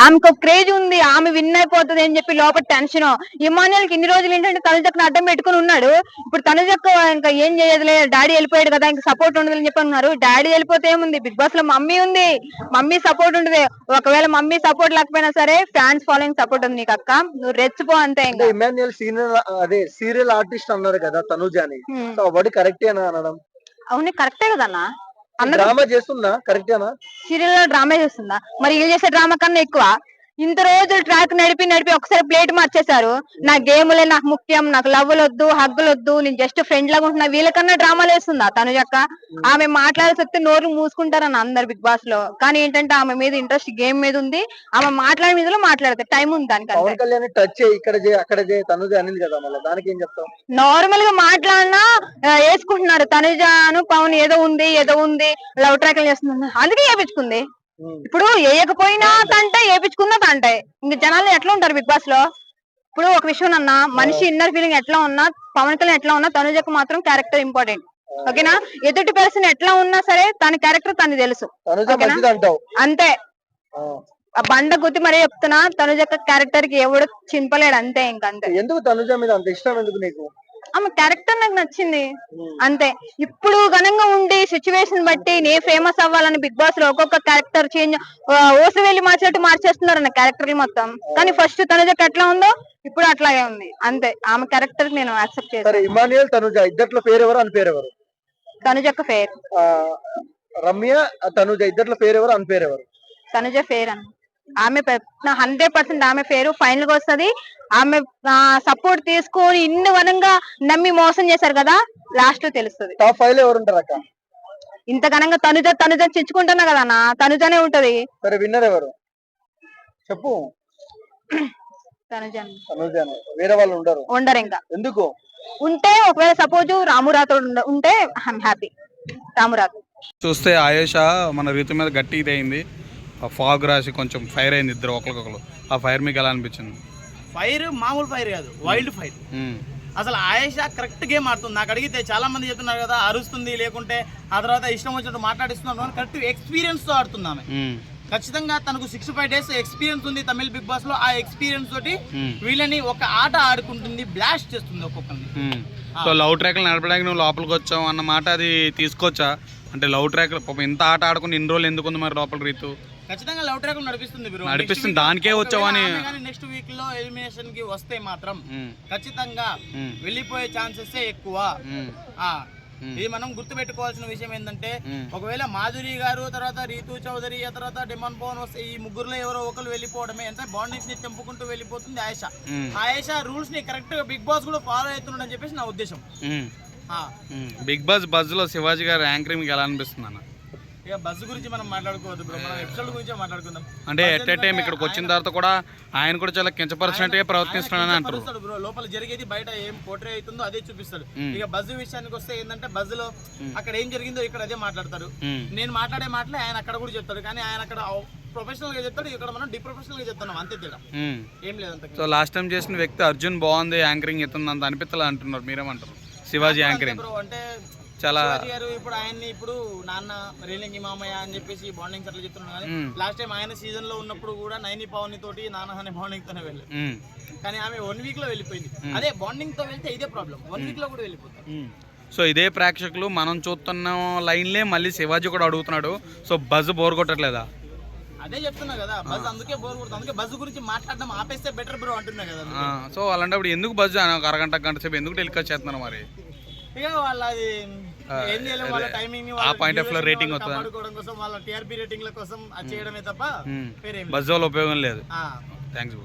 ఆమెకు క్రేజ్ ఉంది, ఆమె విన్ అయిపోతుంది అని చెప్పి లోపల టెన్షన్. ఇమాన్యుల్ కి ఇన్ని రోజులు ఏంటంటే తనుజక్కను అడ్డం పెట్టుకుని ఉన్నాడు. ఇప్పుడు తనుజక్క ఇంకా ఏం చేయదులే, డాడీ వెళ్ళిపోయాడు కదా, ఇంకా సపోర్ట్ ఉండదు అని చెప్పి అన్నారు. డాడీ వెళ్ళిపోతే ఏముంది, బిగ్ బాస్ లో మమ్మీ ఉంది, మమ్మీ సపోర్ట్ ఉండదు. ఒకవేళ మమ్మీ సపోర్ట్ లేకపోయినా సరే ఫ్యాన్స్ ఫాలోయింగ్ సపోర్ట్ ఉంది నీకు అక్క, నువ్వు రెచ్చిపో అంతే. ఇంకా ఇమాన్యుల్ సీరియల్ ఆర్టిస్ట్ అన్నారు కదా తనుజాని, కరెక్టే అనడం? అవును కరెక్టే కదన్నా, డ్రామా చేస్తుందా? కరెక్టేనా? సీరియల్ లో డ్రామా చేస్తుందా? మరి వీళ్ళు చేసే డ్రామా కన్నా ఎక్కువ. ఇంత రోజులు ట్రాక్ నడిపి నడిపి ఒకసారి ప్లేట్ మార్చేశారు. నా గేములే నాకు ముఖ్యం, నాకు లవ్లు వద్దు, హగ్గులు వద్దు, నేను జస్ట్ ఫ్రెండ్ లాగా ఉంటున్నా, వీళ్ళకన్నా డ్రామాలు వేస్తుందా తనుజక్క? ఆమె మాట్లాడాల్సి వస్తే నోరు మూసుకుంటారన్న అందరు బిగ్ బాస్ లో. కానీ ఏంటంటే ఆమె మీద ఇంట్రెస్ట్ గేమ్ మీద ఉంది, ఆమె మాట్లాడే మీద మాట్లాడతారు, టైం ఉంది దానికి. పవన్ కళ్యాణ్ టచ్ ఇక్కడ అక్కడ తనుజ అనింది కదా, మళ్ళీ దానికి ఏం చెప్తాం? నార్మల్ గా మాట్లాడినా వేసుకుంటున్నారు. తనుజాను పవన్ ఏదో ఉంది లవ్ ట్రాక్ చేస్తుంది, అందుకే వేపించుకుంది. ఇప్పుడు వేయకపోయినా తంటే వేపించుకున్నా తంటే. ఇంక జనాలు ఎట్లా ఉంటారు బిగ్ బాస్ లో? ఇప్పుడు ఒక విషయం అన్నా, మనిషి ఇన్నర్ ఫీలింగ్ ఎట్లా ఉన్నా, పవన్ కళ్యాణ్ ఎట్లా ఉన్నా, తనుజకు మాత్రం క్యారెక్టర్ ఇంపార్టెంట్. ఓకేనా? ఎదుటి పర్సన్ ఎట్లా ఉన్నా సరే తన క్యారెక్టర్ తనకి తెలుసు, అంతే. ఆ బండ గుద్ది మరీ చెప్తున్నా, తనుజక్క క్యారెక్టర్ కి ఎవడు చింపలేడు, అంతే. ఇంకంతే. ఎందుకు తనుజ మీద అంత ఇష్టం ఎందుకు నీకు? ఆమె క్యారెక్టర్ నాకు నచ్చింది, అంతే. ఇప్పుడు ఘనంగా ఉండి సిచ్యువేషన్ బట్టి నే ఫేమస్ అవ్వాలని బిగ్ బాస్ లో ఒక్కొక్క క్యారెక్టర్ చేంజ్, ఓసి వెళ్ళి మార్చేట్టు మార్చేస్తున్నారు అన్న క్యారెక్టర్ మొత్తం. కానీ ఫస్ట్ తనుజకి ఎట్లా ఉందో ఇప్పుడు అట్లాగే ఉంది, అంతే. ఆమె క్యారెక్టర్ నేను యాక్సెప్ట్ చేస్తాను. ఇమాన్యుల్ తనుజ ఇద్దట్లో పేరెవరు అని పేరెవరు? తనుజక్క ఫేర్. రమ్య తనుజ ఇద్దట్లో పేరెవరు అని పేరెవరు? తనుజ ఫేర్ అన్న, ఆమె 100% ఆమె ఫేరు, ఫైనల్ గా వస్తుంది. ఆమె సపోర్ట్ తీసుకొని ఇన్ని వనంగా నమ్మి మోసం చేశారు కదా, లాస్ట్ లో తెలుస్తుంది. టాప్ 5 లో ఎవరు ఉంటారు అక్క? ఇంత ఘనంగా తనుజ చిచ్చుకుంటున్నా కదా అన్న, తనుజనే ఉంటది. సరే విన్నర్ ఎవరు చెప్పు? తనుజ. వేరే వాళ్ళు ఉండరు ఇంకా. ఎందుకు? ఉంటే ఒకవేళ సపోజ్ రామురాతో ఉంటే ఐఎమ్ హ్యాపీ. రామురాతో చూస్తే ఆయేష మన రీతు మీద గట్టి ఇదైంది, ఫాగ్ రాసి కొంచెం ఫైర్ అయింది ఇద్దరు ఒకరికొకరు. ఆ ఫైర్ మీకు ఎలా అనిపించింది? ఫైర్ మామూలు ఫైర్ కాదు, వైల్డ్ ఫైర్. అసలు ఆయేష కరెక్ట్ గేమ్ ఆడుతుంది. నాకు అడిగితే చాలా మంది చెప్తున్నారు కదా అరుస్తుంది, లేకుంటే ఆ తర్వాత ఇష్టం వచ్చినట్టు మాట్లాడిస్తున్నారు. కరెక్ట్ ఎక్స్పీరియన్స్ తో ఆడుతుంది ఆమె. ఖచ్చితంగా తనకు 65 days ఎక్స్పీరియన్స్ ఉంది తమిళ బిగ్ బాస్ లో. ఆ ఎక్స్పీరియన్స్ తోటి వీళ్ళని ఒక ఆట ఆడుకుంటుంది, బ్లాస్ట్ చేస్తుంది ఒక్కొక్కరిని. సో లవ్ ట్రాక్లు నడపడానికి నువ్వు లోపలికి వచ్చావు అన్న మాట అది తీసుకోవచ్చా? అంటే లవ్ ట్రాక్ ఇంత ఆట ఆడుకుని ఇన్ని రోజులు ఎందుకు ఉంది మరి లోపల రీతు? ఖచ్చితంగా లవ్ ట్రాక్ నడిపిస్తుంది బ్రో, నడిపిస్తుంది. దానికే వచ్చావని. నెక్స్ట్ వీక్ లో ఎలిమినేషన్ కి వస్తే మాత్రం ఖచ్చితంగా వెళ్ళిపోయే ఛాన్సెస్ ఎక్కువ. ఇది మనం గుర్తు పెట్టుకోవాల్సిన విషయం ఏంటంటే, ఒకవేళ మాధురి గారు, తర్వాత రీతు చౌదరి, ఆ తర్వాత డిమాండ్ పవన్ వస్తే ఈ ముగ్గురులో ఎవరో ఒకరు వెళ్ళిపోవడమే. అంటే బాండింగ్స్ ని తెంపుకుంటూ వెళ్ళిపోతుంది ఆయేష. ఆయేష రూల్స్ ని కరెక్ట్ గా బిగ్ బాస్ కూడా ఫాలో అవుతున్నాడు అని చెప్పేసి నా ఉద్దేశం. బిగ్ బాస్ బజ్ లో శివాజీ గారు యాంకరింగ్ ఎలా అనిపిస్తుంది అన్న? ఇక బస్ గురించి మనం మాట్లాడుకోవద్దు బ్రో, మనం ఎపిసోడ్ గురించి మాట్లాడుకుందాం. అంటే ఎట్ ఏ టైం ఇక్కడికి వచ్చిన తర్వాత కూడా ఆయన కూడా చాలా కించపరిచినట్టుగా ప్రవర్తిస్తున్నాడని అంటారు బ్రో. లోపల జరిగేది బయట ఏం పోర్ట్రే అవుతుందో అదే చూపిస్తాడు. ఇక బజ్ విషయానికి వస్తే ఏంటంటే, బజ్ లో అక్కడ ఏం జరిగిందో ఇక్కడ అదే మాట్లాడతారు. నేను మాట్లాడే మాటలే ఆయన అక్కడ కూడా చెప్తాడు, కానీ ఆయన అక్కడ ప్రొఫెషనల్ గా చెప్తాడు, ఇక్కడ మనం డిప్రొఫెషనల్ గా చెప్తున్నాం, అంతే తేడా, ఏం లేదంత. సో లాస్ట్ టైం చేసిన వ్యక్తి అర్జున్ బాగుంది, యాంకరింగ్ ఎత్తుంది అంత అనిపిస్తలే అంటున్నారు, మీరేమంటారు? శివాజీ యాంకరింగ్ అంటే చాలా ఇప్పుడు ఆయన్ని ఇప్పుడు నాన్న రేలింగి మామయ్య అని చెప్పేసి బాండింగ్స్ అట్లా చెప్తున్నాడు. కానీ లాస్ట్ టైం ఆయన సీజన్ లో ఉన్నప్పుడు కూడా నైని పవన్ తోటి నాన్న అనే బాండింగ్ తోనే వెళ్ళి, కానీ ఆమె 1 week లో వెళ్ళిపోయింది. అదే బాండింగ్ తో వెళ్తే ఇదే ప్రాబ్లం, 1 week లో కూడా వెళ్ళిపోతుంది. సో ఇదే ప్రేక్షకులు మనం చూస్తున్న లైన్లే మళ్ళీ శివాజీ కూడా అడుగుతున్నాడు. సో బజ్ బోర్ కొట్టట్లేదా? అదే చెప్తున్నా కదా, బజ్ అందుకే బోర్ కొడుతుంది. అందుకే బజ్ గురించి మాట్లాడడం ఆపేస్తే బెటర్ బ్రో అంటున్నా కదా. సో అలాంటప్పుడు ఎందుకు బజ్ అరగంట గంట సేపు ఎందుకు టెలికాస్ట్ చేస్తున్నారు మరి? ఇక వాళ్ళ అది ఏం చేయలేదు, వాళ్ళ టైమింగ్ ఆ పాయింట్ ఆఫ్ లో రేటింగ్ వస్తుంది కోసం, వాళ్ళ టీఆర్పీ రేటింగ్ల కోసం అది చేయడమే తప్ప బజ్ వల్ల ఉపయోగం లేదు. థ్యాంక్స్.